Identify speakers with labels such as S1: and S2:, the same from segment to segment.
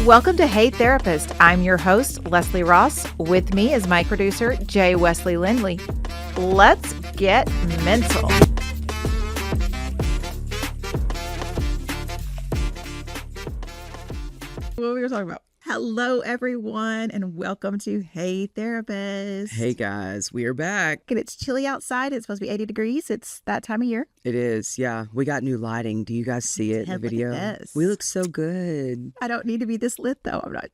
S1: Welcome to Hey Therapist. I'm your host, Leslie Ross. With me is my producer, Jay Wesley Lindley. Let's get mental. What were we talking about? Hello, everyone, and welcome to Hey Therapist.
S2: Hey, guys, we are back.
S1: And it's chilly outside. It's supposed to be 80 degrees. It's that time of year.
S2: It is, yeah. We got new lighting. Do you guys see it in the video?
S1: Yes.
S2: We look so good.
S1: I don't need to be this lit, though. I'm not.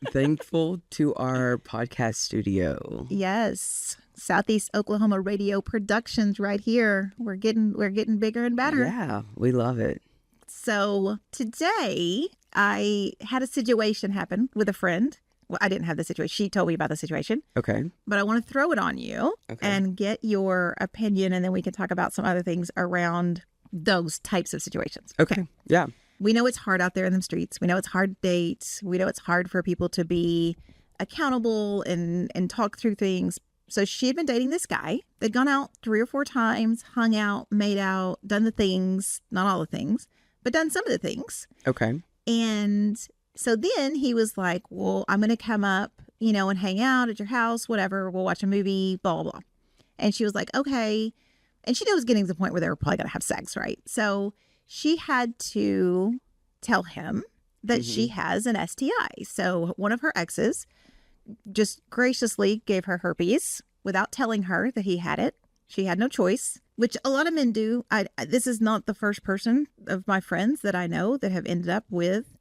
S2: Thankful to our podcast studio.
S1: Yes. Southeast Oklahoma Radio Productions right here. We're getting bigger and better.
S2: Yeah, we love it.
S1: So today I had a situation happen with a friend. Well, I didn't have the situation. She told me about the situation.
S2: Okay.
S1: But I want to throw it on you and get your opinion, and then we can talk about some other things around those types of situations.
S2: Okay. Yeah.
S1: We know it's hard out there in the streets. We know it's hard to date. We know it's hard for people to be accountable and talk through things. So she had been dating this guy. They'd gone out 3 or 4 times, hung out, made out, done the things, not all the things, but done some of the things.
S2: Okay.
S1: And so then he was like, well, I'm going to come up, and hang out at your house, whatever. We'll watch a movie, blah, blah, blah. And she was like, okay. And she was getting to the point where they were probably going to have sex, right? So she had to tell him that she has an STI. So one of her exes just graciously gave her herpes without telling her that he had it. She had no choice, which a lot of men do. This is not the first person of my friends that I know that have ended up with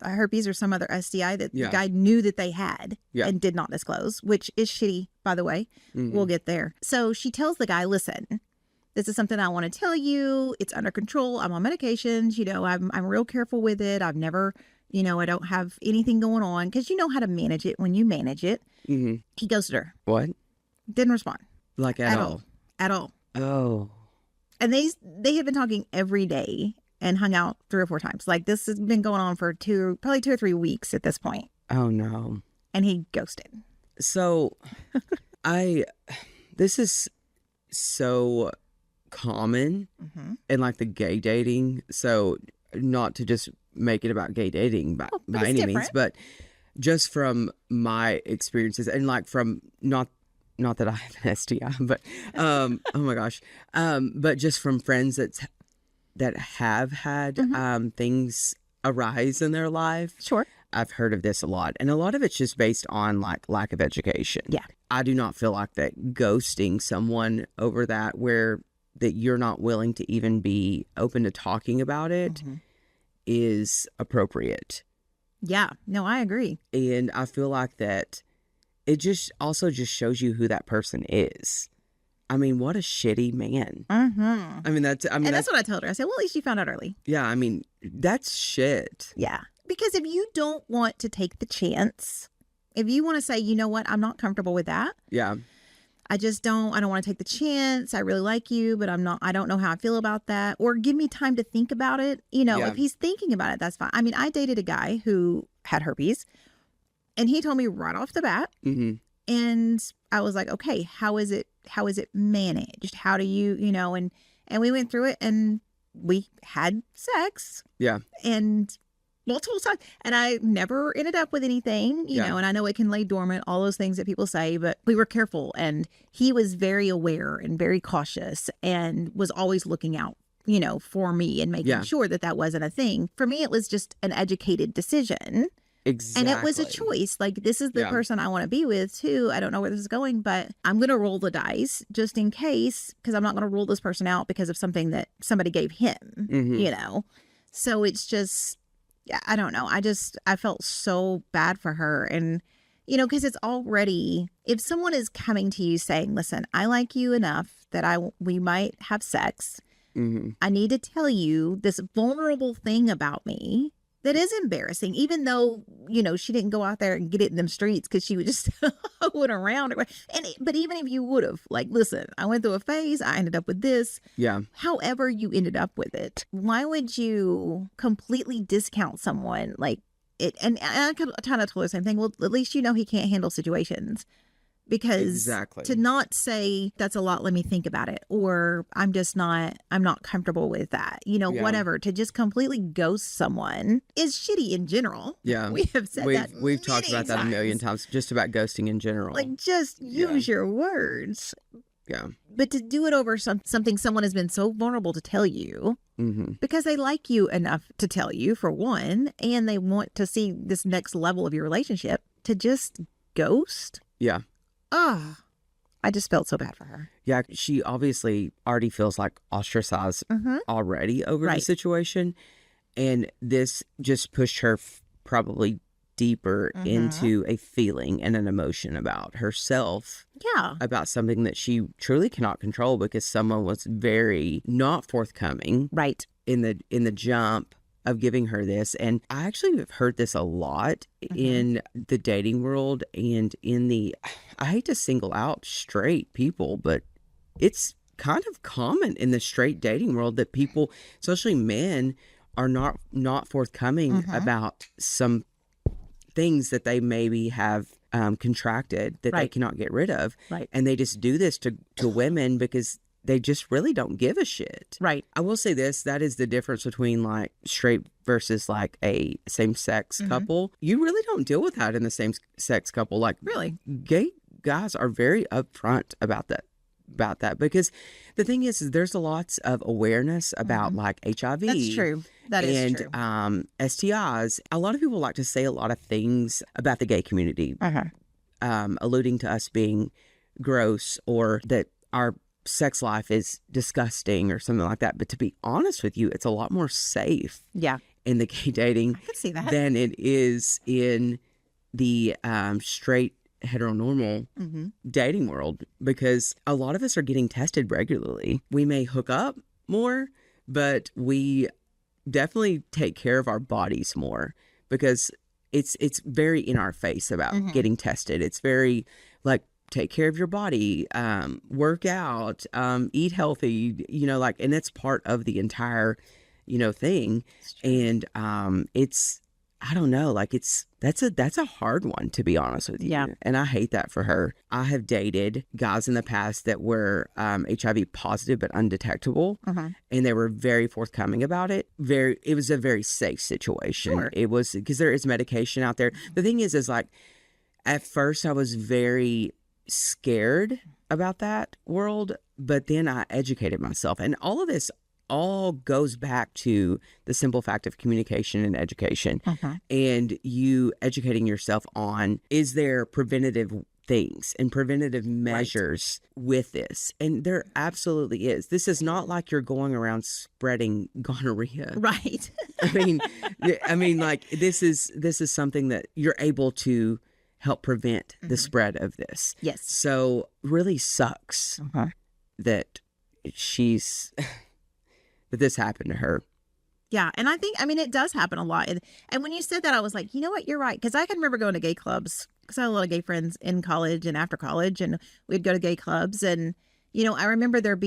S1: herpes or some other STI that the guy knew that they had and did not disclose, which is shitty, by the way. We'll get there. So she tells the guy, listen, this is something I want to tell you. It's under control. I'm on medications. I'm real careful with it. I've never, I don't have anything going on, because you know how to manage it when you manage it. Mm-hmm. He ghosted her.
S2: What?
S1: Didn't respond.
S2: Like at all?
S1: At all.
S2: Oh.
S1: And they had been talking every day and hung out 3 or 4 times. Like, this has been going on for probably 2 or 3 weeks at this point.
S2: Oh, no.
S1: And he ghosted.
S2: So, this is so common in like the gay dating. So, not to just make it about gay dating by any means, but just from my experiences and like from not that I have an STI, but oh my gosh, but just from friends that have had things arise in their life.
S1: Sure.
S2: I've heard of this a lot. And a lot of it's just based on like lack of education. Yeah. I do not feel like that ghosting someone over that you're not willing to even be open to talking about it is appropriate.
S1: Yeah. No, I agree.
S2: And I feel like that it just also just shows you who that person is. I mean, what a shitty man. Mm-hmm. That's
S1: what I told her. I said, well, at least you found out early.
S2: Yeah, I mean, that's shit.
S1: Yeah. Because if you don't want to take the chance, if you want to say, you know what, I'm not comfortable with that. Yeah. I don't want to take the chance. I really like you, but I don't know how I feel about that. Or give me time to think about it. If he's thinking about it, that's fine. I mean, I dated a guy who had herpes, and he told me right off the bat. Mm-hmm. And I was like, okay, how is it managed? How do you, and we went through it, and we had sex. Yeah. And multiple times. And I never ended up with anything, and I know it can lay dormant, all those things that people say, but we were careful. And he was very aware and very cautious and was always looking out, for me and making sure that wasn't a thing. For me, it was just an educated decision. Exactly. And it was a choice. Like, this is the person I want to be with, too. I don't know where this is going, but I'm going to roll the dice just in case, because I'm not going to rule this person out because of something that somebody gave him, So it's just, I don't know. I felt so bad for her. And, because it's already, if someone is coming to you saying, listen, I like you enough that we might have sex. Mm-hmm. I need to tell you this vulnerable thing about me that is embarrassing, even though, she didn't go out there and get it in them streets because she was just went around. But even if you would have, like, listen, I went through a phase, I ended up with this. Yeah. However you ended up with it, why would you completely discount someone like it? And I kind of told her the same thing. Well, at least he can't handle situations. Because to not say that's a lot, let me think about it, or I'm not comfortable with that, whatever, to just completely ghost someone is shitty in general.
S2: Yeah.
S1: We have said
S2: we've talked about that a million times, just about ghosting in general.
S1: Like, just use your words.
S2: Yeah.
S1: But to do it over something someone has been so vulnerable to tell you, because they like you enough to tell you, for one, and they want to see this next level of your relationship, to just ghost.
S2: Yeah.
S1: I just felt so bad for her.
S2: Yeah, she obviously already feels like ostracized already over the situation. And this just pushed her probably deeper into a feeling and an emotion about herself.
S1: Yeah.
S2: About something that she truly cannot control, because someone was very not forthcoming.
S1: Right.
S2: In the jump of giving her this. And I actually have heard this a lot in the dating world, and I hate to single out straight people, but it's kind of common in the straight dating world that people, especially men, are not forthcoming about some things that they maybe have contracted that they cannot get rid of.
S1: Right.
S2: And they just do this to women because they just really don't give a shit.
S1: Right.
S2: I will say this, that is the difference between like straight versus like a same-sex couple. You really don't deal with that in the same-sex couple. Like,
S1: really,
S2: gay guys are very upfront about that, because the thing is there's lots of awareness about like HIV.
S1: That's true. That is true.
S2: And STIs. A lot of people like to say a lot of things about the gay community, alluding to us being gross, or that our sex life is disgusting or something like that. But to be honest with you, it's a lot more safe in the gay dating
S1: I can see that.
S2: than it is in the straight heteronormal dating world, because a lot of us are getting tested regularly. We may hook up more, but we definitely take care of our bodies more, because it's very in our face about getting tested. It's very like, take care of your body, work out, eat healthy, and that's part of the entire, thing. And it's, I don't know, like that's a hard one, to be honest with you.
S1: Yeah.
S2: And I hate that for her. I have dated guys in the past that were HIV positive but undetectable, and they were very forthcoming about it. It was a very safe situation.
S1: Sure.
S2: It was, because there is medication out there. The thing is like, at first I was very scared about that world, but then I educated myself, and all of this all goes back to the simple fact of communication and education, and you educating yourself on, is there preventative things and preventative measures with this? And there absolutely is. This is not like you're going around spreading gonorrhea.
S1: Right.
S2: I mean, like, this is something that you're able to help prevent the spread of this.
S1: Yes.
S2: So really sucks that that this happened to her.
S1: Yeah. And it does happen a lot. And when you said that, I was like, you know what, you're right. Because I can remember going to gay clubs, because I had a lot of gay friends in college and after college, and we'd go to gay clubs. And, I remember there's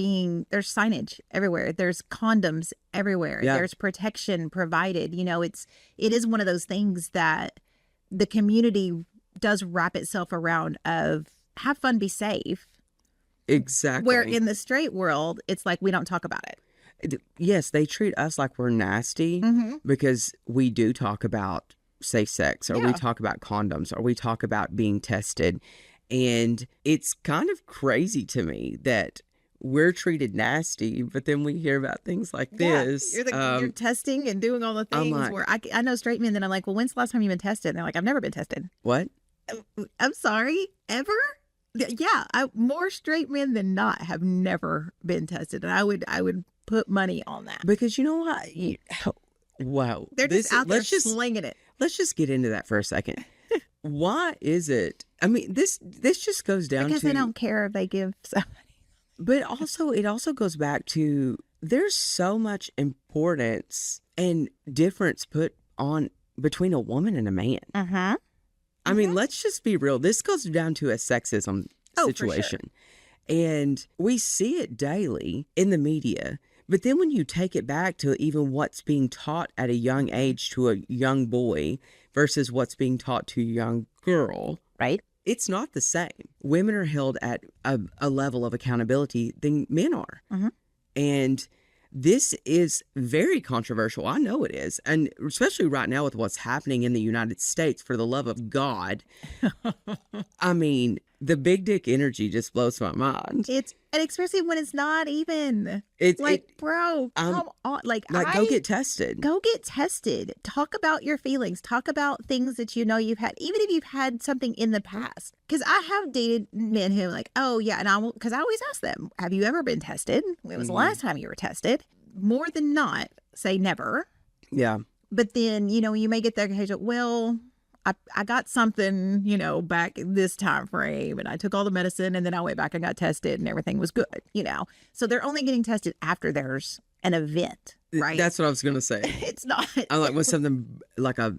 S1: signage everywhere. There's condoms everywhere. Yeah. There's protection provided. It is one of those things that the community does wrap itself around of have fun, be safe.
S2: Exactly.
S1: Where in the straight world, it's like, we don't talk about it.
S2: Yes, they treat us like we're nasty because we do talk about safe sex, or we talk about condoms, or we talk about being tested. And it's kind of crazy to me that we're treated nasty, but then we hear about things like this.
S1: You're testing and doing all the things where I know straight men that I'm like, well, when's the last time you've been tested? And they're like, I've never been tested.
S2: What?
S1: I'm sorry, ever? Yeah, more straight men than not have never been tested. And I would put money on that.
S2: Because you know what? Wow.
S1: They're just out there slinging it.
S2: Let's just get into that for a second. Why is it? I mean, this just goes down
S1: because they don't care if they give somebody.
S2: But also, it also goes back to, there's so much importance and difference put on between a woman and a man. I mean, let's just be real. This goes down to a sexism situation. For sure. And we see it daily in the media. But then when you take it back to even what's being taught at a young age to a young boy versus what's being taught to a young girl.
S1: Right.
S2: it's not the same. Women are held at a level of accountability than men are. And this is very controversial. I know it is. And especially right now with what's happening in the United States, for the love of God. I mean, the big dick energy just blows my mind.
S1: And especially when it's not even. Bro, come on.
S2: Go get tested.
S1: Go get tested. Talk about your feelings. Talk about things that you know you've had, even if you've had something in the past. Because I have dated men who are like, oh, yeah. And because I always ask them, have you ever been tested? When was the last time you were tested? More than not, say never.
S2: Yeah.
S1: But then, you may get the occasion, well, I got something, back this time frame, and I took all the medicine, and then I went back and got tested, and everything was good, So they're only getting tested after there's an event, right?
S2: That's what I was going to say.
S1: It's not.
S2: I'm like, when something like a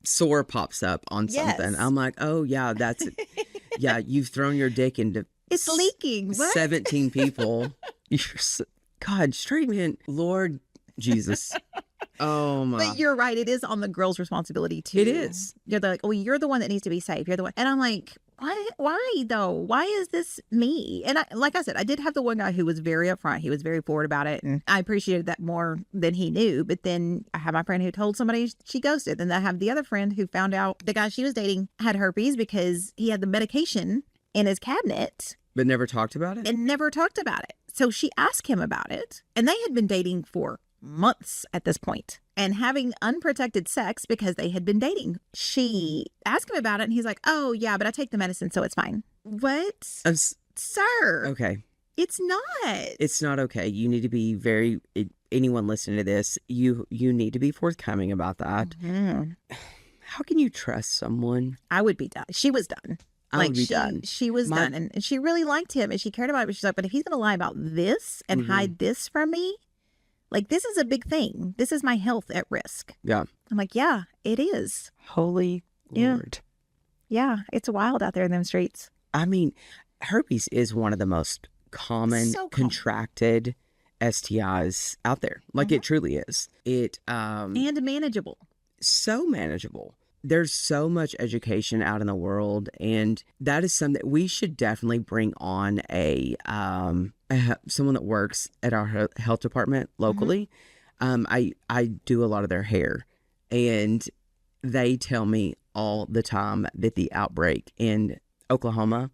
S2: sore pops up on something, I'm like, oh, yeah, that's it. Yeah, you've thrown your dick into
S1: it's leaking. What?
S2: 17 people. God, straight man, Lord Jesus. Oh my!
S1: But you're right. It is on the girl's responsibility too.
S2: It is.
S1: You're like, oh, you're the one that needs to be safe. You're the one, and I'm like, why though? Why is this me? And like I said, I did have the one guy who was very upfront. He was very forward about it, and I appreciated that more than he knew. But then I have my friend who told somebody she ghosted. Then I have the other friend who found out the guy she was dating had herpes because he had the medication in his cabinet,
S2: but never talked about it.
S1: And never talked about it. So she asked him about it, and they had been dating for months at this point and having unprotected sex because they had been dating. She asked him about it, and he's like, oh, yeah, but I take the medicine, so it's fine. What? Sir.
S2: Okay.
S1: It's not.
S2: It's not okay. You need to be anyone listening to this, you need to be forthcoming about that. How can you trust someone?
S1: I would be done. She was done.
S2: I would be done.
S1: She was done. And she really liked him, and she cared about it. But she's like, but if he's going to lie about this and hide this from me, this is a big thing. This is my health at risk.
S2: Yeah.
S1: I'm like, yeah, it is.
S2: Holy Lord.
S1: Yeah, it's wild out there in them streets.
S2: I mean, herpes is one of the most common contracted STIs out there. It truly is.
S1: And manageable.
S2: So manageable. There's so much education out in the world, and that is something that we should definitely bring on someone that works at our health department locally. I do a lot of their hair, and they tell me all the time that the outbreak in Oklahoma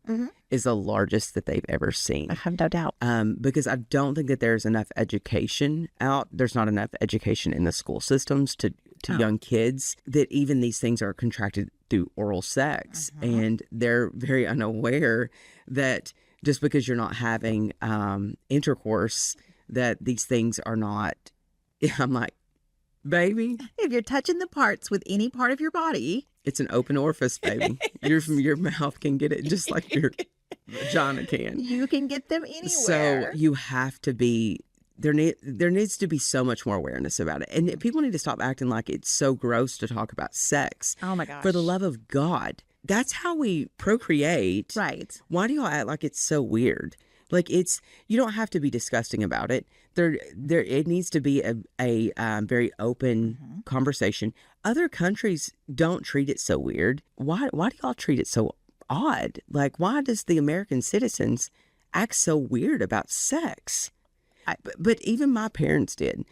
S2: is the largest that they've ever seen.
S1: I have no doubt.
S2: Because I don't think that there's enough education out. There's not enough education in the school systems to young kids that even these things are contracted through oral sex. And they're very unaware that just because you're not having intercourse, that these things are not. I'm like, baby.
S1: If you're touching the parts with any part of your body.
S2: It's an open orifice, baby. Your mouth can get it just like your vagina can.
S1: You can get them anywhere.
S2: So you have to be. There needs to be so much more awareness about it. And people need to stop acting like it's so gross to talk about sex.
S1: Oh, my gosh.
S2: For the love of God. That's how we procreate.
S1: Right.
S2: Why do y'all act like it's so weird? You don't have to be disgusting about it. It needs to be a very open conversation. Other countries don't treat it so weird. Why do y'all treat it so odd? Why does the American citizens act so weird about sex? But even my parents did.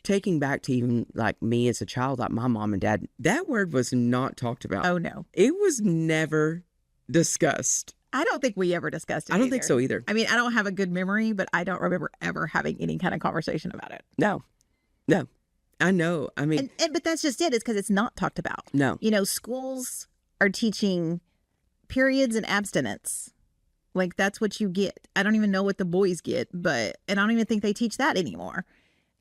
S2: Taking back to even me as a child, my mom and dad, that word was not talked about.
S1: Oh, no.
S2: It was never discussed.
S1: I don't think we ever discussed it.
S2: I don't think so either.
S1: I mean, I don't have a good memory, but I don't remember ever having any kind of conversation about it.
S2: No. I know. I mean,
S1: but that's just it. It's because it's not talked about.
S2: No.
S1: Schools are teaching periods and abstinence. That's what you get. I don't even know what the boys get, and I don't even think they teach that anymore.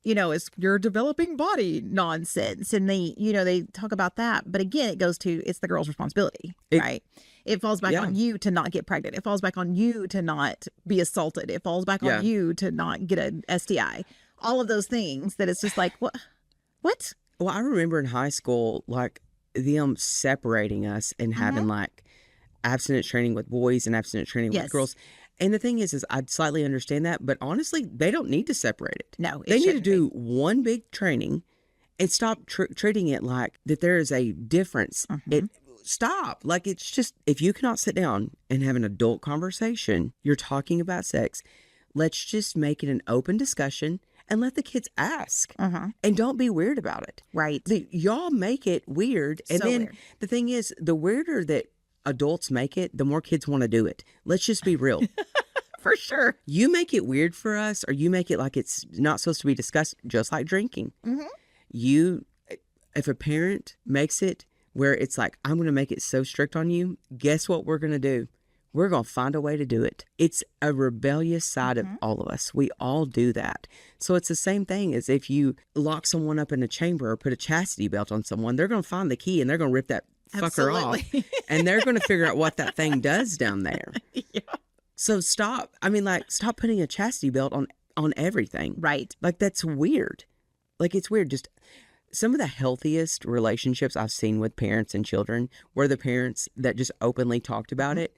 S1: It's your developing body nonsense. And they talk about that. But again, it goes to, it's the girl's responsibility, right? It falls back on you to not get pregnant. It falls back on you to not be assaulted. It falls back on you to not get an STI. All of those things that it's just like, what?
S2: Well, I remember in high school, them separating us and having abstinence training with boys and abstinence training with girls. And the thing is I slightly understand that, but honestly, they don't need to separate it.
S1: No,
S2: they need to do one big training and stop treating it like that there is a difference. stop. Like, it's just, if you cannot sit down and have an adult conversation, you're talking about sex, let's just make it an open discussion and let the kids ask. And don't be weird about it.
S1: Right.
S2: Y'all make it weird. And then
S1: weird.
S2: The thing is, the weirder that adults make it, the more kids want to do it. Let's just be real.
S1: For sure.
S2: You make it weird for us, or you make it like it's not supposed to be discussed, just like drinking. If a parent makes it where it's like, I'm going to make it so strict on you, guess what we're going to do? We're going to find a way to do it. It's a rebellious side of all of us. We all do that. So it's the same thing as if you lock someone up in a chamber or put a chastity belt on someone, they're going to find the key and they're going to rip that fucker off. And they're going to figure out what that thing does down there. Yeah. So stop. I mean, like, stop putting a chastity belt on everything.
S1: Right.
S2: Like, that's weird. Like, it's weird. Just some of the healthiest relationships I've seen with parents and children were the parents that just openly talked about it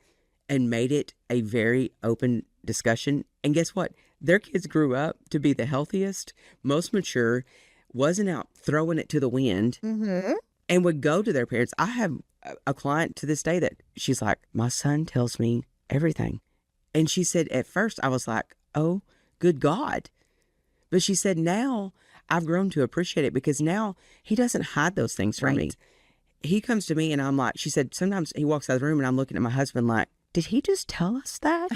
S2: and made it a very open discussion. And guess what? Their kids grew up to be the healthiest, most mature, wasn't out throwing it to the wind, and would go to their parents. I have a client to this day that she's like, my son tells me everything. And she said, at first I was like, oh, good God. But she said, now I've grown to appreciate it because now he doesn't hide those things from me. He comes to me and I'm like, she said, sometimes he walks out of the room and I'm looking at my husband like, did he just tell us that?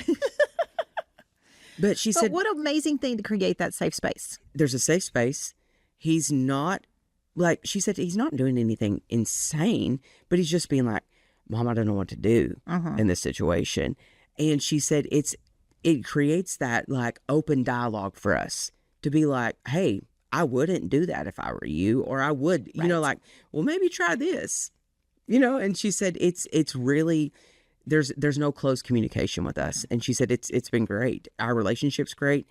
S2: But she said,
S1: what an amazing thing to create that safe space.
S2: There's a safe space. He's not, like she said, he's not doing anything insane, but he's just being like, Mom, I don't know what to do in this situation. And she said, it creates that like open dialogue for us to be like, hey, I wouldn't do that if I were you, or I would, you know, like, well, maybe try this, you know. And she said, it's really, there's no close communication with us. And she said, it's been great. Our relationship's great.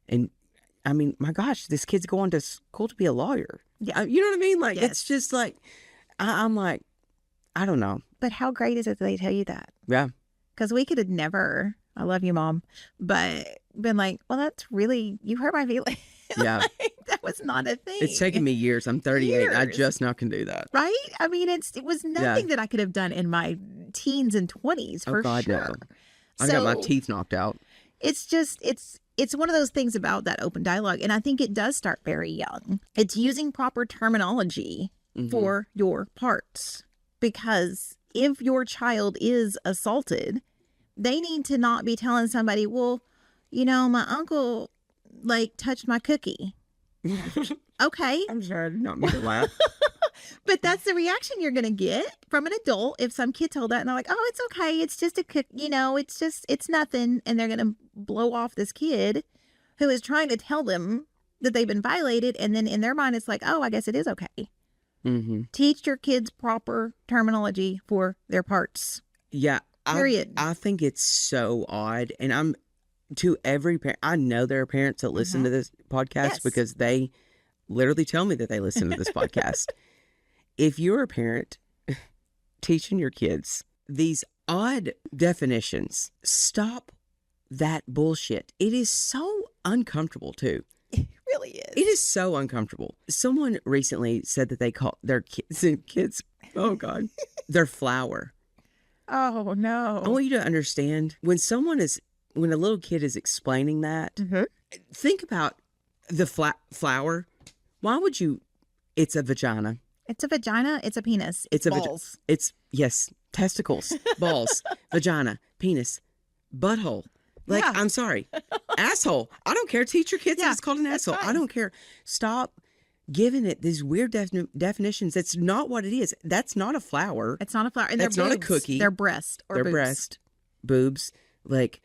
S2: And I mean, my gosh, this kid's going to school to be a lawyer. Yeah. You know what I mean? Like, it's just like, I'm like, I don't know.
S1: But how great is it that they tell you that?
S2: Yeah.
S1: Because we could have never, I love you, Mom, but been like, well, that's really, you hurt my feelings.
S2: Yeah.
S1: Like, that was not a thing.
S2: It's taken me years. I'm 38. I just now can do that.
S1: Right? I mean, it was nothing that I could have done in my teens and 20s for
S2: God,
S1: sure.
S2: No. I got my teeth knocked out.
S1: It's just, it's one of those things about that open dialogue. And I think it does start very young. It's using proper terminology for your parts. Because if your child is assaulted, they need to not be telling somebody, well, you know, my uncle like touched my cookie. Okay.
S2: I'm sorry, I did not mean to laugh.
S1: But that's the reaction you're going to get from an adult if some kid told that and they're like, oh, it's okay. It's just a cook, you know, it's nothing. And they're going to blow off this kid who is trying to tell them that they've been violated. And then in their mind, it's like, oh, I guess it is okay. Teach your kids proper terminology for their parts.
S2: Yeah.
S1: Period.
S2: I think it's so odd. And to every parent, I know there are parents that listen to this podcast because they literally tell me that they listen to this podcast. If you're a parent teaching your kids these odd definitions, stop that bullshit. It is so uncomfortable too.
S1: It really is.
S2: It is so uncomfortable. Someone recently said that they call their kids, oh God, their flower.
S1: Oh no.
S2: I want you to understand when a little kid is explaining that, think about the flower. Why would you, it's a vagina.
S1: It's a vagina. It's a penis.
S2: It's
S1: balls.
S2: Yes, testicles, balls, vagina, penis, butthole. Like, I'm sorry, asshole. I don't care. Teach your kids that it's called an asshole. Fine. I don't care. Stop giving it these weird definitions. That's not what it is. That's not a flower.
S1: It's not a flower. And
S2: that's not a cookie.
S1: They're breast or boobs.
S2: Breast, boobs. Like,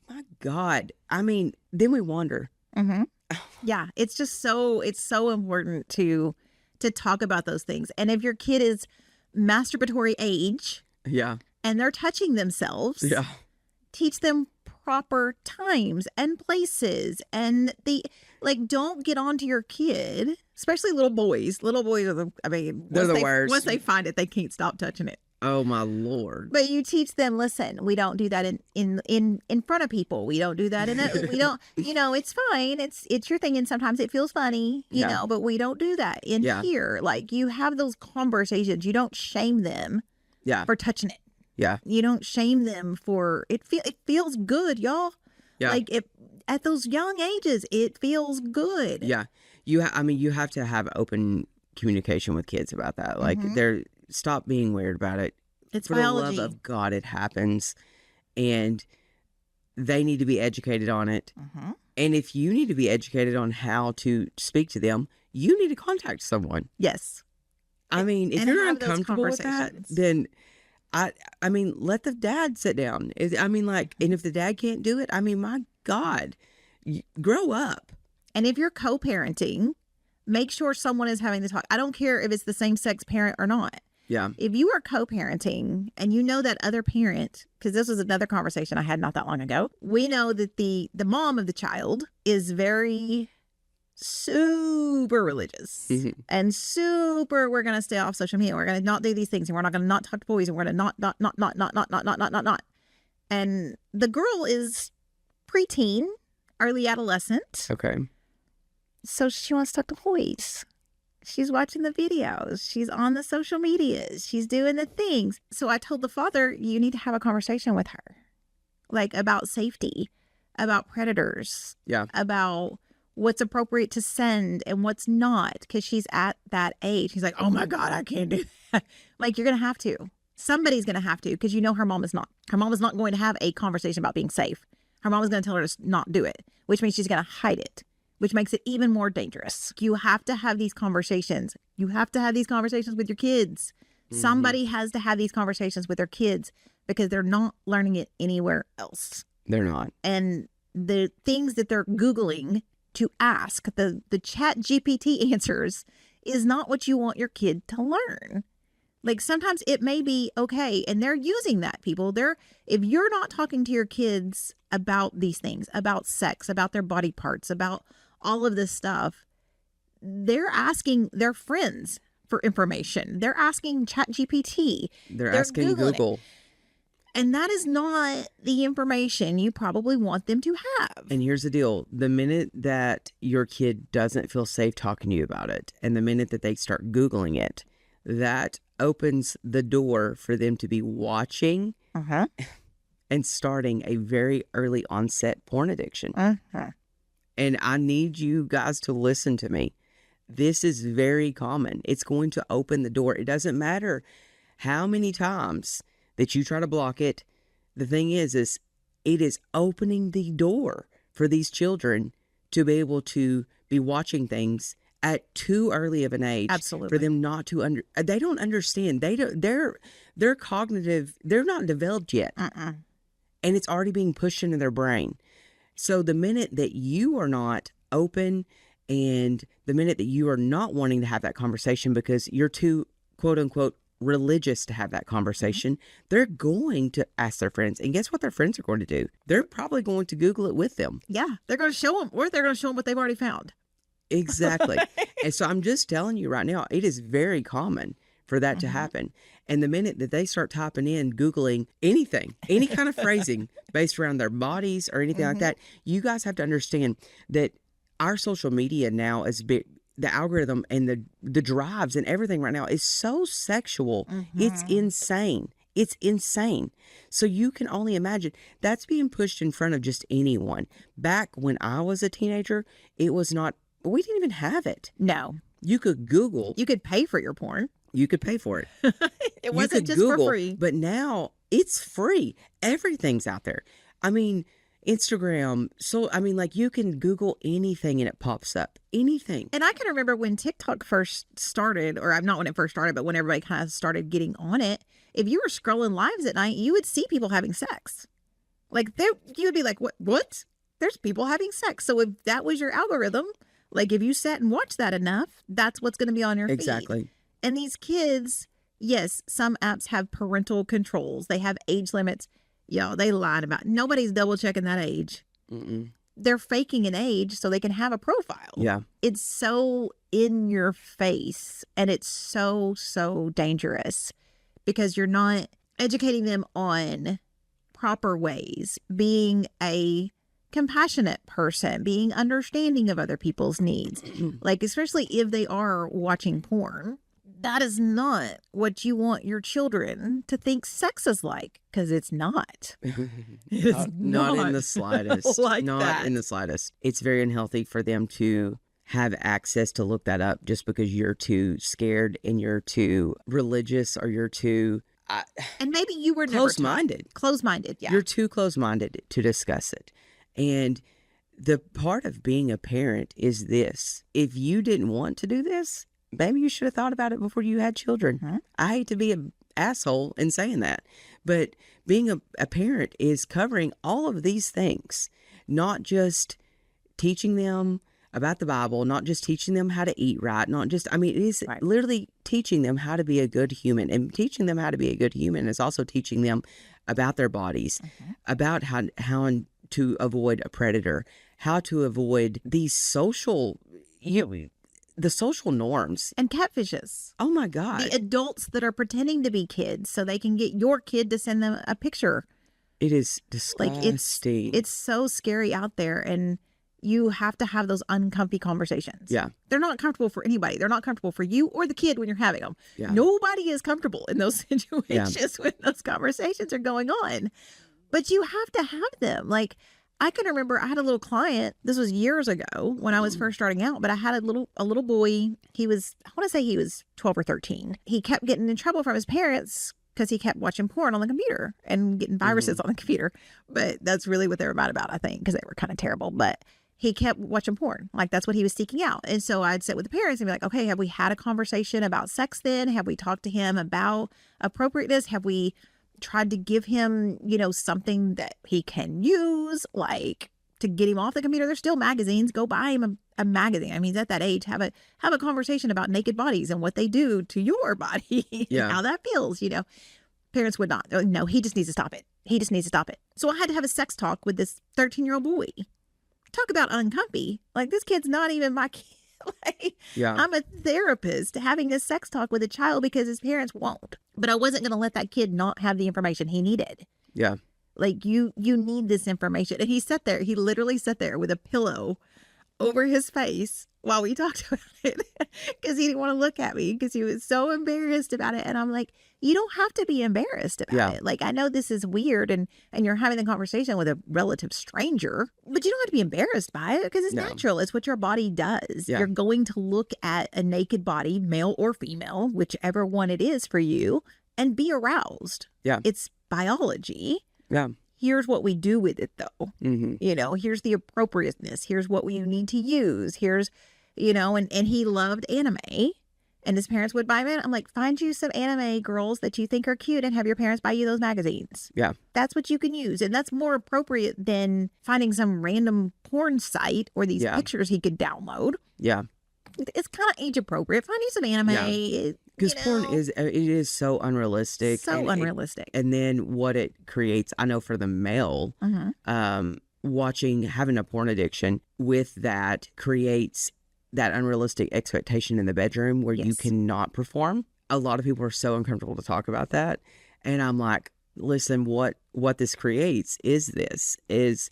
S2: my God. I mean, then we wonder.
S1: Yeah, it's just so important to talk about those things. And if your kid is masturbatory age, and they're touching themselves, teach them proper times and places. And don't get onto your kid, especially little boys. Little boys are they're the worst. Once they find it, they can't stop touching it.
S2: Oh my Lord.
S1: But you teach them, listen, we don't do that in front of people. We don't do that we don't, it's fine. It's your thing. And sometimes it feels funny, you know, but we don't do that in here. Like, you have those conversations. You don't shame them for touching it.
S2: Yeah.
S1: You don't shame them for it. It feels good, y'all. Yeah. Like, at those young ages, it feels good.
S2: Yeah. You have to have open communication with kids about that. Like, stop being weird about it.
S1: It's
S2: for
S1: biology.
S2: the love of God, it happens, and they need to be educated on it. And if you need to be educated on how to speak to them, you need to contact someone.
S1: Yes.
S2: I mean, if you're uncomfortable with that, then I mean, let the dad sit down. I mean, like, and if the dad can't do it, I mean, my God, grow up.
S1: And if you're co-parenting, make sure someone is having the talk. I don't care if it's the same sex parent or not.
S2: Yeah.
S1: If you are co-parenting and you know that other parent, because this was another conversation I had not that long ago, we know that the mom of the child is very super religious and super, we're going to stay off social media. We're going to not do these things, and we're not going to not talk to boys, and we're going to not. And the girl is preteen, early adolescent.
S2: Okay.
S1: So she wants to talk to boys. She's watching the videos. She's on the social medias. She's doing the things. So I told the father, you need to have a conversation with her, like, about safety, about predators, about what's appropriate to send and what's not, because she's at that age. He's like, oh my God, I can't do that. Like, you're going to have to. Somebody's going to have to, because her mom is not. Her mom is not going to have a conversation about being safe. Her mom is going to tell her to not do it, which means she's going to hide it, which makes it even more dangerous. You have to have these conversations. You have to have these conversations with your kids. Somebody has to have these conversations with their kids, because they're not learning it anywhere else.
S2: They're not.
S1: And the things that they're Googling to ask, the chat GPT answers, is not what you want your kid to learn. Like, sometimes it may be okay, and they're using that, people. If you're not talking to your kids about these things, about sex, about their body parts, about all of this stuff, they're asking their friends for information. They're asking ChatGPT.
S2: They're asking
S1: Googling.
S2: Google.
S1: And that is not the information you probably want them to have.
S2: And here's the deal. The minute that your kid doesn't feel safe talking to you about it, and the minute that they start Googling it, that opens the door for them to be watching and starting a very early onset porn addiction. And I need you guys to listen to me. This is very common. It's going to open the door. It doesn't matter how many times that you try to block it. The thing is it is opening the door for these children to be able to be watching things at too early of an age.
S1: Absolutely.
S2: For them not to they don't understand. They're cognitive, they're not developed yet. And it's already being pushed into their brain. So the minute that you are not open, and the minute that you are not wanting to have that conversation because you're too, quote unquote, religious to have that conversation, they're going to ask their friends. And guess what their friends are going to do? They're probably going to Google it with them.
S1: Yeah. They're going to show them, or they're going to show them what they've already found.
S2: Exactly. And so I'm just telling you right now, it is very common for that to happen. And the minute that they start typing in, Googling anything, any kind of phrasing based around their bodies or anything like that, you guys have to understand that our social media now is big. The algorithm and the drives and everything right now is so sexual. It's insane. It's insane. So you can only imagine that's being pushed in front of just anyone. Back when I was a teenager, it was not, we didn't even have it.
S1: No.
S2: You could Google.
S1: You could pay for your porn.
S2: You could pay for it.
S1: It wasn't just Google, for free.
S2: But now it's free. Everything's out there. I mean, Instagram. So, I mean, like, you can Google anything and it pops up. Anything.
S1: And I can remember when TikTok first started, or not when it first started, but when everybody kind of started getting on it. If you were scrolling lives at night, you would see people having sex. Like, you would be like, what? There's people having sex. So if that was your algorithm, like, if you sat and watched that enough, that's what's going to be on your feed.
S2: Exactly.
S1: And these kids, yes, some apps have parental controls. They have age limits. Yo, they lied about it. Nobody's double checking that age. They're faking an age so they can have a profile.
S2: Yeah.
S1: It's so in your face, and it's so, so dangerous. because you're not educating them on proper ways, being a compassionate person, being understanding of other people's needs. Like, especially if they are watching porn, that is not what you want your children to think sex is like, because it's not. It's
S2: not in the slightest.
S1: Like
S2: not
S1: that.
S2: in the slightest. It's very unhealthy for them to have access to look that up just because you're too scared and you're too religious or you're too
S1: and maybe you were
S2: close-minded.
S1: Close-minded, yeah.
S2: You're too close-minded to discuss it. And the part of being a parent is this. If you didn't want to do this, maybe you should have thought about it before you had children. Mm-hmm. I hate to be an asshole in saying that, but being a parent is covering all of these things, not just teaching them about the Bible, not just teaching them how to eat right, not just, it is literally teaching them how to be a good human. And teaching them how to be a good human is also teaching them about their bodies, about how to avoid a predator, how to avoid these social, the social norms.
S1: And catfishes.
S2: Oh my God.
S1: The adults that are pretending to be kids so they can get your kid to send them a picture.
S2: It is disgusting.
S1: Like, it's so scary out there, and you have to have those uncomfy conversations.
S2: Yeah.
S1: They're not comfortable for anybody. They're not comfortable for you or the kid when you're having them.
S2: Yeah.
S1: Nobody is comfortable in those situations when those conversations are going on. But you have to have them. Like, I can remember I had a little client, this was years ago when I was first starting out, but I had a little boy. He was 12 or 13. He kept getting in trouble from his parents because he kept watching porn on the computer and getting viruses on the computer. But that's really what they were mad about, I think, because they were kind of terrible. But he kept watching porn. Like, that's what he was seeking out. And so I'd sit with the parents and be like, okay, have we had a conversation about sex then? Have we talked to him about appropriateness? Have we tried to give him, something that he can use, like, to get him off the computer? There's still magazines. Go buy him a magazine. I mean, he's at that age. Have a conversation about naked bodies and what they do to your body, and how that feels, Parents would not. No, he just needs to stop it. He just needs to stop it. So I had to have a sex talk with this 13-year-old boy. Talk about uncomfy. Like, this kid's not even my kid. I'm a therapist having a sex talk with a child because his parents won't. But I wasn't going to let that kid not have the information he needed.
S2: Yeah.
S1: Like, you need this information. And he literally sat there with a pillow over his face while we talked about it because he didn't want to look at me because he was so embarrassed about it. And I'm like, you don't have to be embarrassed about it. Like, I know this is weird and you're having the conversation with a relative stranger, but you don't have to be embarrassed by it because it's natural. It's what your body does. You're going to look at a naked body, male or female, whichever one it is for you, and be aroused. Yeah. It's biology. Yeah. Here's what we do with it, though. Mm-hmm. Here's the appropriateness. Here's what we need to use. Here's, and he loved anime. And his parents would buy him. I'm like, find you some anime girls that you think are cute and have your parents buy you those magazines. Yeah. That's what you can use. And that's more appropriate than finding some random porn site or these pictures he could download. Yeah. It's kind of age appropriate. Find you some anime. Yeah.
S2: Because porn is so unrealistic.
S1: So unrealistic.
S2: And then what it creates, I know for the male, having a porn addiction with that creates that unrealistic expectation in the bedroom where you cannot perform. A lot of people are so uncomfortable to talk about that. And I'm like, listen, what this creates is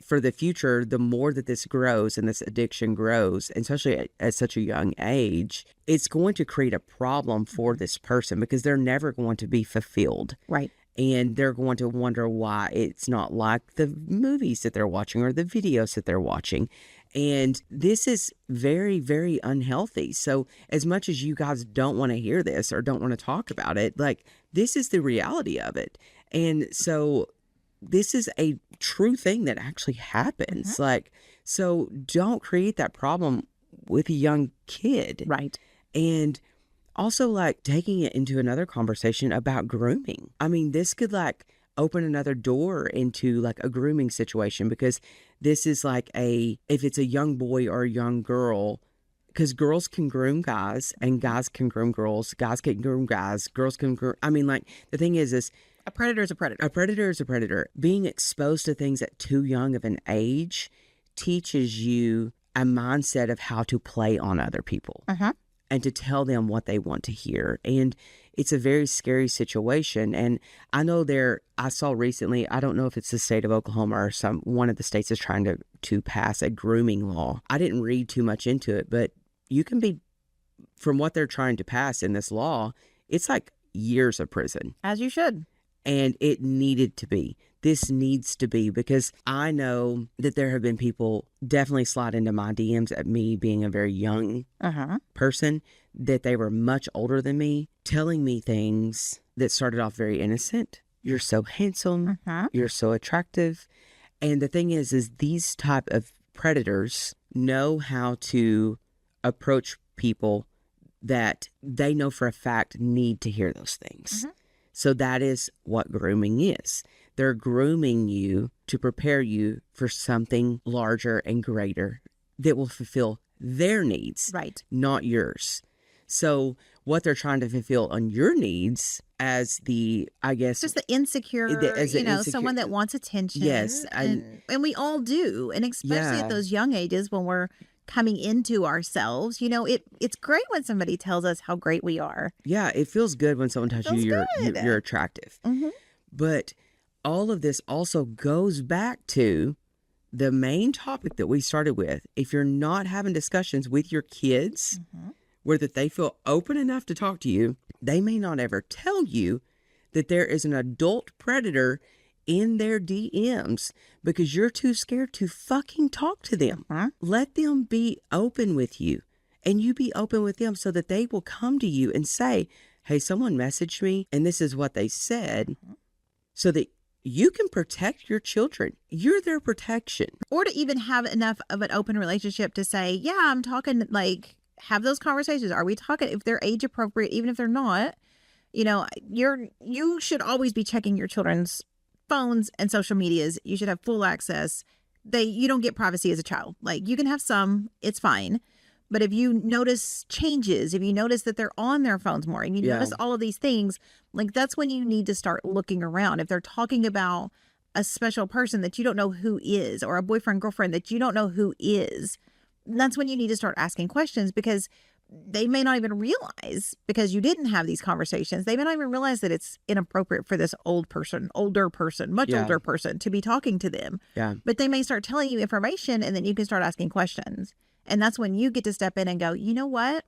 S2: for the future, the more that this grows and this addiction grows, especially at such a young age, it's going to create a problem for this person because they're never going to be fulfilled. Right. And they're going to wonder why it's not like the movies that they're watching or the videos that they're watching. And this is very, very unhealthy. So as much as you guys don't want to hear this or don't want to talk about it, like, this is the reality of it. And so this is a true thing that actually happens. Like, so don't create that problem with a young kid. Right. And also, like, taking it into another conversation about grooming. I mean, this could, like, open another door into, like, a grooming situation because this is like if it's a young boy or a young girl, because girls can groom guys and guys can groom girls, guys can groom guys, girls can groom. I mean, like, the thing is
S1: a predator is a predator.
S2: A predator is a predator. Being exposed to things at too young of an age teaches you a mindset of how to play on other people and to tell them what they want to hear. And it's a very scary situation. And I know I saw recently, I don't know if it's the state of Oklahoma or one of the states is trying to pass a grooming law. I didn't read too much into it, but you can be, from what they're trying to pass in this law, it's like years of prison.
S1: As you should.
S2: And it needed to be. This needs to be, because I know that there have been people definitely slide into my DMs at me being a very young person, that they were much older than me, telling me things that started off very innocent. You're so handsome. You're so attractive. And the thing is these type of predators know how to approach people that they know for a fact need to hear those things. So that is what grooming is. They're grooming you to prepare you for something larger and greater that will fulfill their needs,
S1: right? Not
S2: yours. So what they're trying to fulfill on your needs as I guess...
S1: Just the insecure, someone that wants attention.
S2: Yes.
S1: And we all do. And especially at those young ages when we're coming into ourselves, it's great when somebody tells us how great we are.
S2: Yeah, it feels good when someone tells you you're attractive. But all of this also goes back to the main topic that we started with. If you're not having discussions with your kids where that they feel open enough to talk to you, they may not ever tell you that there is an adult predator in their DMs because you're too scared to fucking talk to them. Let them be open with you, and you be open with them so that they will come to you and say, hey, someone messaged me and this is what they said, so that you can protect your children. You're their protection.
S1: Or to even have enough of an open relationship to say, yeah, I'm talking, have those conversations. Are we talking, if they're age appropriate, even if they're not, you should always be checking your children's phones and social medias. You should have full access. You don't get privacy as a child. You can have some, it's fine. But if you notice changes, if you notice that they're on their phones more, and you notice all of these things, that's when you need to start looking around. If they're talking about a special person that you don't know who is, or a boyfriend, girlfriend that you don't know who is, that's when you need to start asking questions, because they may not even realize, because you didn't have these conversations, they may not even realize that it's inappropriate for this older person, older person to be talking to them. But they may start telling you information, and then you can start asking questions. And that's when you get to step in and go, you know what?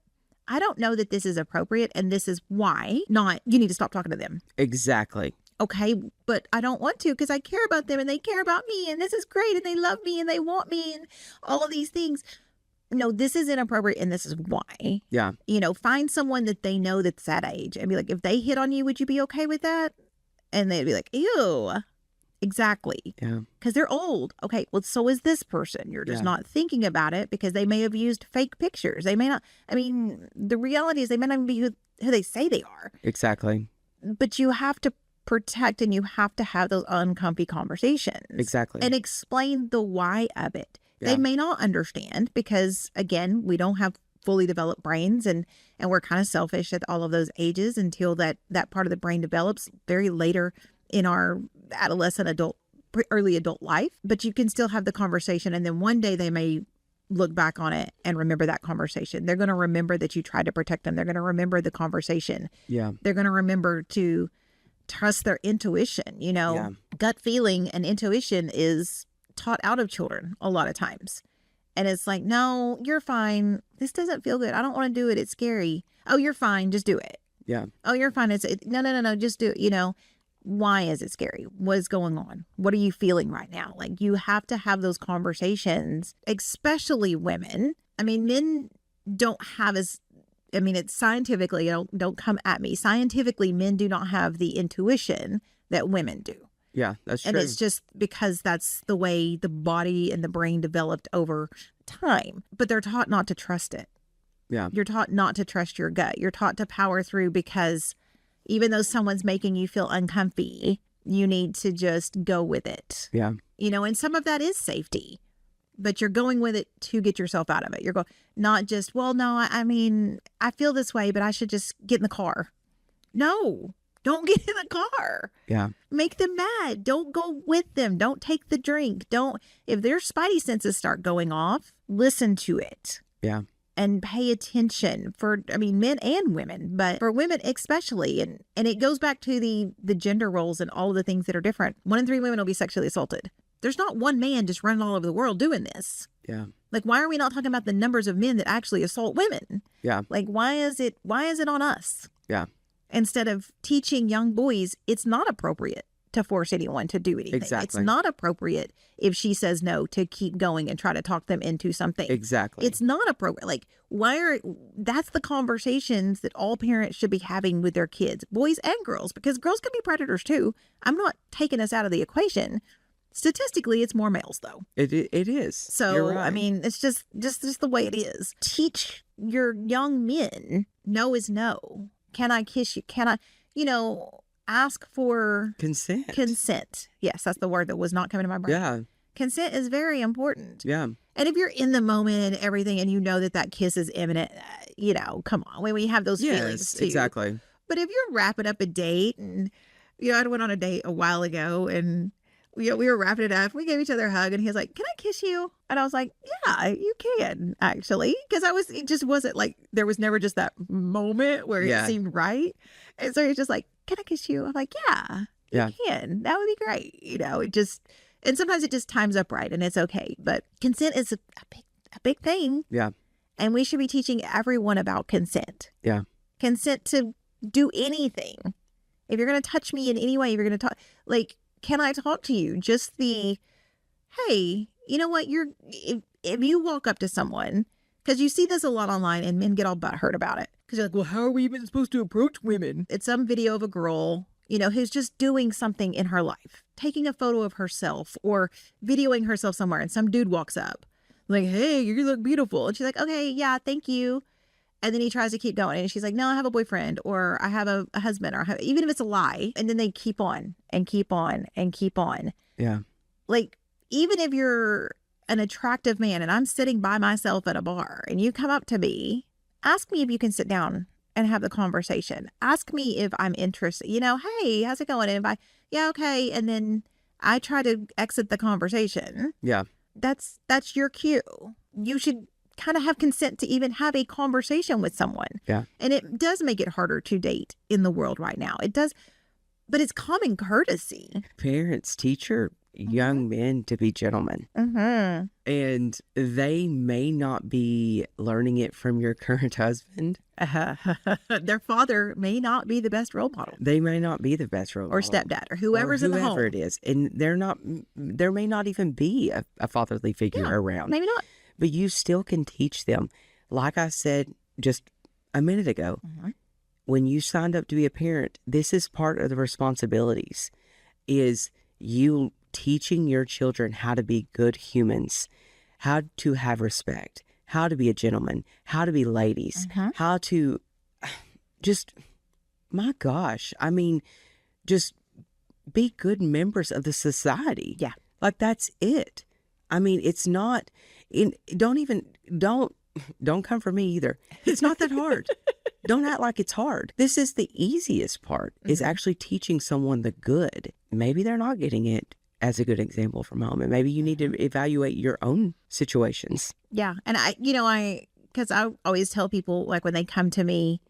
S1: I don't know that this is appropriate, and this is why. Not, you need to stop talking to them.
S2: Exactly.
S1: Okay, but I don't want to, because I care about them and they care about me, and this is great, and they love me and they want me and all of these things. No, this is inappropriate, and this is why.
S2: Yeah.
S1: Find someone that they know that's that age and be like, if they hit on you, would you be okay with that? And they'd be like, ew. Exactly.
S2: Yeah.
S1: Because they're old. Okay, well, so is this person. You're just not thinking about it because they may have used fake pictures. They may not. I mean, the reality is they may not even be who they say they are.
S2: Exactly.
S1: But you have to protect, and you have to have those uncomfy conversations.
S2: Exactly.
S1: And explain the why of it. They may not understand because, again, we don't have fully developed brains, and we're kind of selfish at all of those ages until that part of the brain develops very later in our adolescent, early adult life. But you can still have the conversation, and then one day they may look back on it and remember that conversation. They're going to remember that you tried to protect them. They're going to remember the conversation.
S2: Yeah.
S1: They're going to remember to trust their intuition. Gut feeling and intuition is taught out of children a lot of times. And it's like, no, you're fine. This doesn't feel good. I don't want to do it. It's scary. Oh, you're fine. Just do it.
S2: Yeah.
S1: Oh, you're fine. No. Just do it. Why is it scary? What is going on? What are you feeling right now? You have to have those conversations, especially women. I mean, men don't have it's scientifically, don't come at me. Scientifically, men do not have the intuition that women do.
S2: Yeah, that's true.
S1: And it's just because that's the way the body and the brain developed over time. But they're taught not to trust it.
S2: Yeah.
S1: You're taught not to trust your gut. You're taught to power through, because even though someone's making you feel uncomfy, you need to just go with it.
S2: Yeah.
S1: And some of that is safety, but you're going with it to get yourself out of it. You're going, not just, well, no, I feel this way, but I should just get in the car. No. Don't get in the car.
S2: Yeah.
S1: Make them mad. Don't go with them. Don't take the drink. If their spidey senses start going off, listen to it.
S2: Yeah.
S1: and pay attention for, I mean, men and women, but for women especially. And it goes back to the gender roles and all of the things that are different. 1 in 3 women will be sexually assaulted. There's not one man just running all over the world doing this.
S2: Yeah.
S1: Like, why are we not talking about the numbers of men that actually assault women?
S2: Yeah.
S1: Like, why is it on us?
S2: Yeah.
S1: Instead of teaching young boys, it's not appropriate to force anyone to do anything.
S2: Exactly.
S1: It's not appropriate if she says no to keep going and try to talk them into something.
S2: Exactly.
S1: It's not appropriate. Like, that's the conversations that all parents should be having with their kids, boys and girls, because girls can be predators too. I'm not taking us out of the equation. Statistically, it's more males though.
S2: It is.
S1: So,
S2: You're right.
S1: I mean, it's just the way it is. Teach your young men, no is no. Can I kiss you? Can I, ask for consent. Yes, that's the word that was not coming to my brain.
S2: Yeah.
S1: Consent is very important.
S2: Yeah.
S1: And if you're in the moment and everything and you know that kiss is imminent, come on. When we have those feelings too.
S2: Exactly.
S1: But if you're wrapping up a date and, I went on a date a while ago and we were wrapping it up. We gave each other a hug and he was like, "Can I kiss you?" And I was like, "Yeah, you can actually." Because it just wasn't like, there was never just that moment where it seemed right. And so he's just like, "Can I kiss you?" I'm like, "Yeah, you can. That would be great." It just, and sometimes it just times up right and it's okay. But consent is a big thing.
S2: Yeah.
S1: And we should be teaching everyone about consent.
S2: Yeah. Consent
S1: to do anything. If you're going to touch me in any way, if you're going to talk, like, can I talk to you? Just hey, you know what? If you walk up to someone, because you see this a lot online and men get all butthurt about it. Because you're like, well, how are we even supposed to approach women? It's some video of a girl, who's just doing something in her life, taking a photo of herself or videoing herself somewhere. And some dude walks up like, "Hey, you look beautiful." And she's like, "Okay, yeah, thank you." And then he tries to keep going. And she's like, "No, I have a boyfriend," or "I have a husband," or even if it's a lie. And then they keep on and keep on and keep on.
S2: Yeah.
S1: Like, even if you're an attractive man and I'm sitting by myself at a bar and you come up to me, ask me if you can sit down and have the conversation. Ask me if I'm interested. "Hey, how's it going?" And if yeah, okay. And then I try to exit the conversation.
S2: Yeah.
S1: That's your cue. You should kind of have consent to even have a conversation with someone.
S2: Yeah.
S1: And it does make it harder to date in the world right now. It does, but it's common courtesy.
S2: Parents teach your young men to be gentlemen.
S1: Mm-hmm.
S2: And they may not be learning it from your current husband.
S1: Their father may not be the best role model.
S2: They may not be the best role model.
S1: Or stepdad or whoever's in the home.
S2: Whoever it is. And there may not even be a fatherly figure around.
S1: Maybe not.
S2: But you still can teach them. Like I said just a minute ago, when you signed up to be a parent, this is part of the responsibilities, is you teaching your children how to be good humans, how to have respect, how to be a gentleman, how to be ladies, how to just, my gosh, I mean, just be good members of the society.
S1: Yeah.
S2: Like, that's it. I mean, it's not, don't come for me either. It's not that hard. Don't act like it's hard. This is the easiest part, is actually teaching someone the good. Maybe they're not getting it as a good example from home. And maybe you need to evaluate your own situations.
S1: Yeah. And because I always tell people, like, when they come to me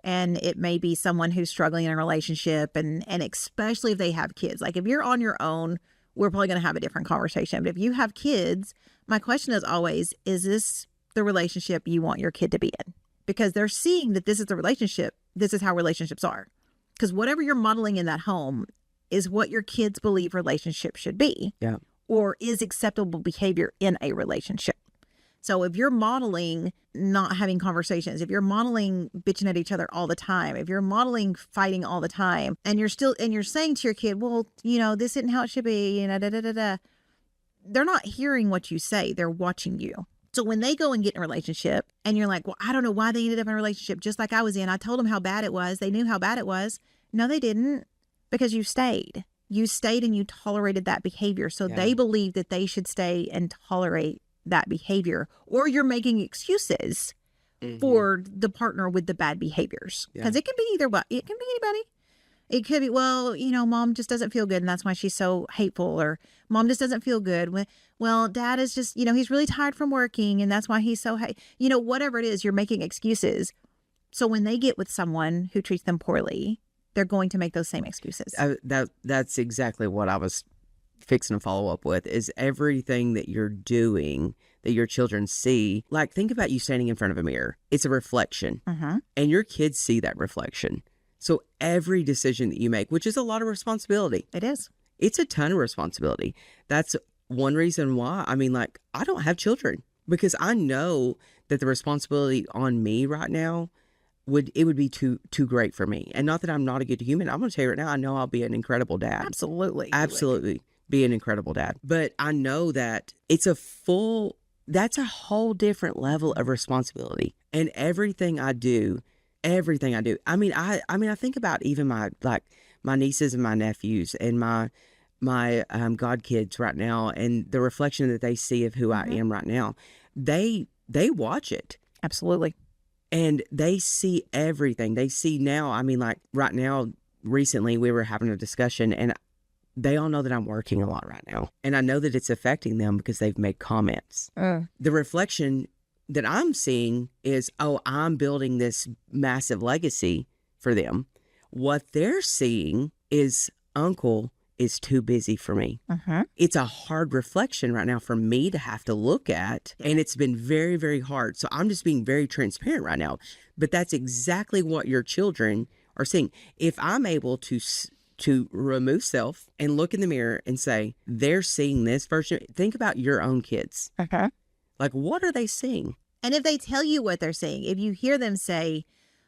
S1: and it may be someone who's struggling in a relationship and especially if they have kids, like if you're on your own, we're probably going to have a different conversation. But if you have kids, my question is always, is this the relationship you want your kid to be in? Because they're seeing that this is the relationship. This is how relationships are. Because whatever you're modeling in that home is what your kids believe relationships should be.
S2: Yeah.
S1: Or is acceptable behavior in a relationship. So if you're modeling not having conversations, if you're modeling bitching at each other all the time, if you're modeling fighting all the time, and you're saying to your kid, well, this isn't how it should be, they're not hearing what you say. They're watching you. So when they go and get in a relationship and you're like, well, I don't know why they ended up in a relationship just like I was in. I told them how bad it was. They knew how bad it was. No, they didn't, because you stayed. You stayed and you tolerated that behavior. So they believe that they should stay and tolerate that behavior, or you're making excuses for the partner with the bad behaviors, because it can be either way. It can be anybody. It could be, well, mom just doesn't feel good and that's why she's so hateful, or mom just doesn't feel good. Well, dad is just, he's really tired from working and that's why he's so, whatever it is, you're making excuses. So when they get with someone who treats them poorly, they're going to make those same excuses.
S2: That's exactly what I was fixing to follow up with, is everything that you're doing that your children see. Like, think about you standing in front of a mirror. It's a reflection, and your kids see that reflection. So every decision that you make, which is a lot of responsibility.
S1: It is.
S2: It's a ton of responsibility. That's one reason why, I don't have children, because I know that the responsibility on me right now would be too great for me. And not that I'm not a good human. I'm going to tell you right now, I know I'll be an incredible dad. Absolutely be an incredible dad. But I know that that's a whole different level of responsibility. And everything I do, I think about even my nieces and my nephews and my godkids right now, and the reflection that they see of who I am right now. They watch it.
S1: Absolutely.
S2: And they see everything. They see now, right now, recently we were having a discussion, and they all know that I'm working a lot right now. And I know that it's affecting them because they've made comments. The reflection that I'm seeing is, I'm building this massive legacy for them. What they're seeing is Uncle is too busy for me. It's a hard reflection right now for me to have to look at. And it's been very, very hard. So I'm just being very transparent right now. But that's exactly what your children are seeing. If I'm able to remove self and look in the mirror and say, they're seeing this version. Think about your own kids. Like, what are they seeing?
S1: And if they tell you what they're seeing, if you hear them say,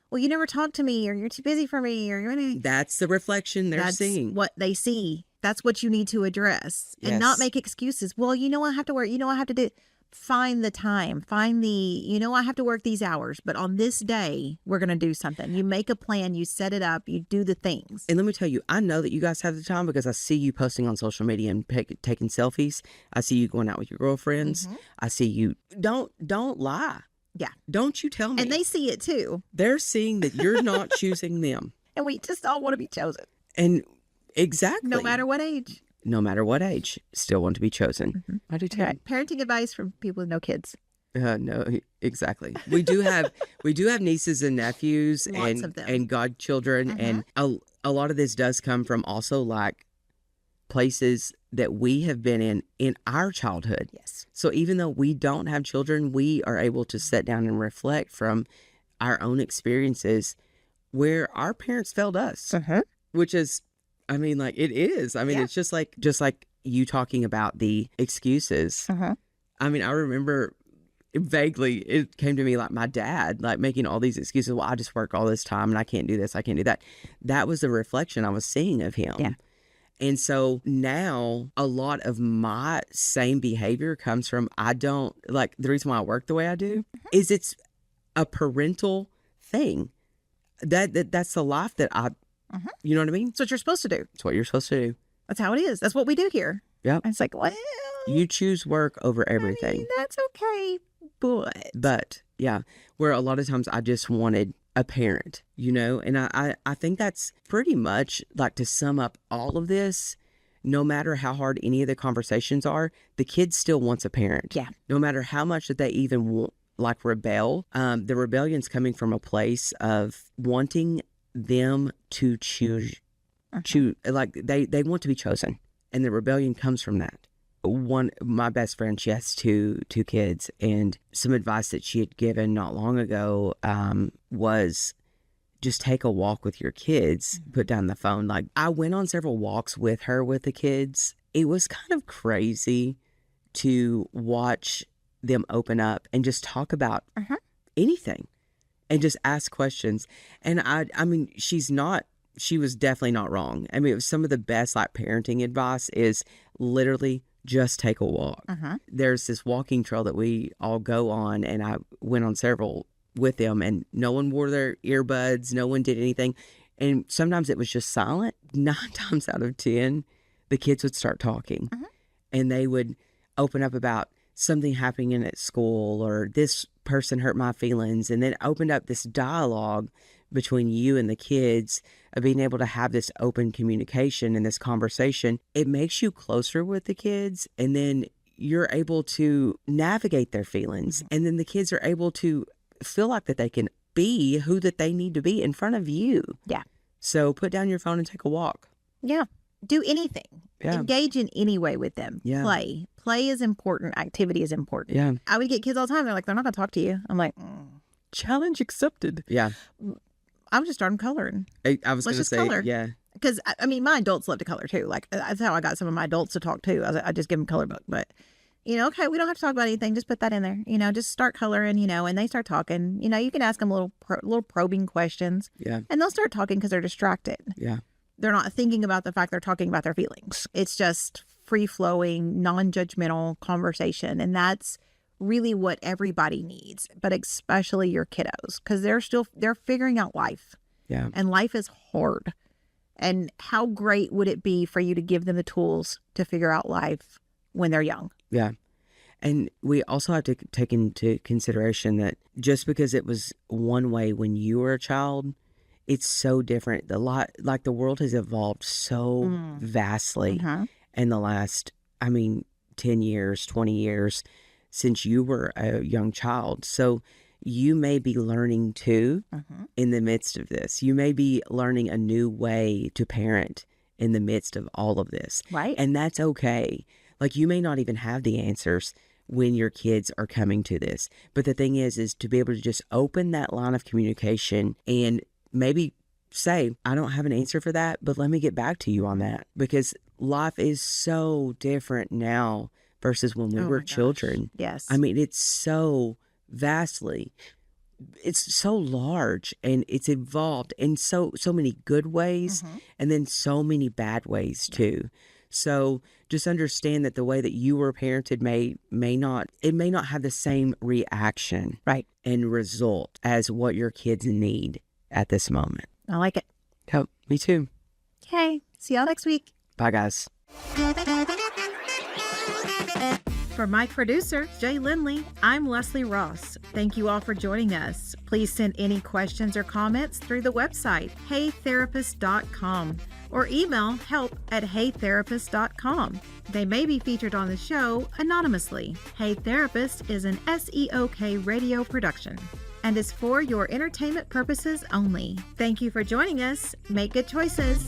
S1: well, you never talk to me, or you're too busy for me, or you're anything.
S2: That's the reflection they're seeing.
S1: That's what they see. That's what you need to address. Yes. And not make excuses. Well, I have to work. I have to do. Find the time. Find the, I have to work these hours, but on this day, we're going to do something. You make a plan. You set it up. You do the things.
S2: And let me tell you, I know that you guys have the time because I see you posting on social media and taking selfies. I see you going out with your girlfriends. I see you. Don't lie.
S1: Yeah.
S2: Don't you tell me.
S1: And they see it too.
S2: They're seeing that you're not choosing them.
S1: And we just all want to be chosen.
S2: And exactly.
S1: No matter what age.
S2: No matter what age, still want to be chosen. I do too.
S1: Okay. Parenting advice from people with no kids.
S2: No, exactly. We do have nieces and nephews and godchildren, and a lot of this does come from also like places that we have been in our childhood.
S1: Yes.
S2: So even though we don't have children, we are able to sit down and reflect from our own experiences where our parents failed us, which is, it is. It's just like you talking about the excuses. I remember vaguely it came to me like my dad, like making all these excuses. Well, I just work all this time and I can't do this. I can't do that. That was the reflection I was seeing of him.
S1: Yeah.
S2: And so now a lot of my same behavior comes from, the reason why I work the way I do is it's a parental thing. That's the life that I, you know what I mean?
S1: It's what you're supposed to do.
S2: It's what you're supposed to do.
S1: That's how it is. That's what we do here.
S2: Yep.
S1: And it's like, well,
S2: you choose work over everything.
S1: That's okay.
S2: But yeah, where a lot of times I just wanted a parent, and I think that's pretty much like, to sum up all of this, no matter how hard any of the conversations are, the kid still wants a parent.
S1: Yeah.
S2: No matter how much that they even want, rebel, the rebellion's coming from a place of wanting them to choose, they want to be chosen. And the rebellion comes from that. My best friend, she has two kids, and some advice that she had given not long ago was just take a walk with your kids, put down the phone. Like, I went on several walks with her with the kids. It was kind of crazy to watch them open up and just talk about anything and just ask questions. And she was definitely not wrong. It was some of the best parenting advice is literally just take a walk. There's this walking trail that we all go on, and I went on several with them, and no one wore their earbuds. No one did anything. And sometimes it was just silent. 9 times out of 10, the kids would start talking, and they would open up about something happening at school, or this person hurt my feelings, and then opened up this dialogue between you and the kids, of being able to have this open communication and this conversation, it makes you closer with the kids. And then you're able to navigate their feelings. And then the kids are able to feel like that they can be who that they need to be in front of you.
S1: Yeah.
S2: So put down your phone and take a walk.
S1: Yeah. Do anything.
S2: Yeah.
S1: Engage in any way with them.
S2: Yeah.
S1: Play is important. Activity is important.
S2: Yeah.
S1: I would get kids all the time. They're like, they're not going to talk to you. I'm like, challenge accepted.
S2: Yeah.
S1: I would just start them coloring.
S2: I was going to say, color. Yeah.
S1: Because, I mean, my adults love to color too. Like, that's how I got some of my adults to talk too. I just give them color book. But, okay, we don't have to talk about anything. Just put that in there. Just start coloring, and they start talking. You can ask them little probing questions.
S2: Yeah.
S1: And they'll start talking because they're distracted.
S2: Yeah.
S1: They're not thinking about the fact they're talking about their feelings. It's just free-flowing, non-judgmental conversation. And that's really what everybody needs, but especially your kiddos, because they're figuring out life.
S2: Yeah.
S1: And life is hard. And how great would it be for you to give them the tools to figure out life when they're young?
S2: Yeah. And we also have to take into consideration that just because it was one way when you were a child, it's so different. The world has evolved so vastly in the last, 10 years, 20 years since you were a young child. So you may be learning too in the midst of this. You may be learning a new way to parent in the midst of all of this.
S1: Right.
S2: And that's okay. Like, you may not even have the answers when your kids are coming to this. But the thing is to be able to just open that line of communication and maybe say, I don't have an answer for that, but let me get back to you on that. Because life is so different now versus when we were children.
S1: Yes.
S2: It's so vastly, it's so large, and it's evolved in so many good ways and then so many bad ways too. So just understand that the way that you were parented may not have the same reaction and result as what your kids need at this moment.
S1: I like it.
S2: Oh, me too.
S1: Okay. See y'all next week.
S2: Bye, guys.
S1: For my producer, Jay Lindley, I'm Leslie Ross. Thank you all for joining us. Please send any questions or comments through the website, heytherapist.com, or email help@heytherapist.com. They may be featured on the show anonymously. Hey Therapist is an SEOK radio production and is for your entertainment purposes only. Thank you for joining us. Make good choices.